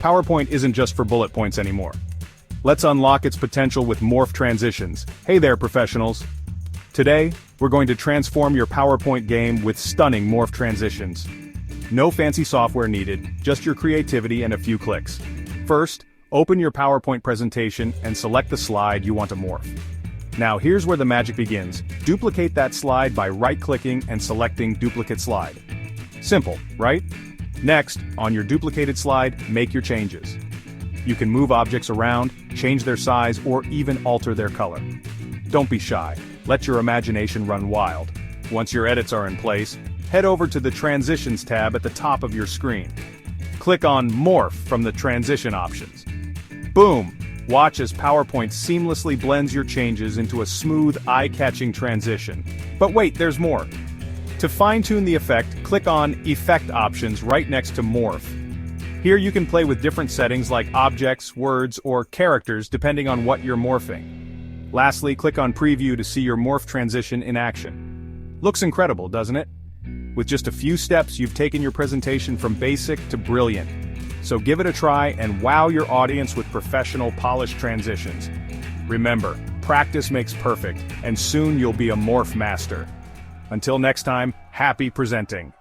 PowerPoint isn't just for bullet points anymore. Let's unlock its potential with morph transitions. Hey there, professionals. Today, we're going to transform your PowerPoint game with stunning morph transitions. No fancy software needed, just your creativity and a few clicks. First, open your PowerPoint presentation and select the slide you want to morph. Now here's where the magic begins. Duplicate that slide by right-clicking and selecting Duplicate Slide. Simple, right? Next, on your duplicated slide, make your changes. You can move objects around, change their size, or even alter their color. Don't be shy. Let your imagination run wild. Once your edits are in place, head over to the Transitions tab at the top of your screen. Click on Morph from the Transition options. Boom! Watch as PowerPoint seamlessly blends your changes into a smooth, eye-catching transition. But wait, there's more. To fine-tune the effect, click on Effect options right next to Morph. Here you can play with different settings like objects, words, or characters depending on what you're morphing. Lastly, click on Preview to see your morph transition in action. Looks incredible, doesn't it? With just a few steps, you've taken your presentation from basic to brilliant. So give it a try and wow your audience with professional, polished transitions. Remember, practice makes perfect, and soon you'll be a morph master. Until next time, happy presenting.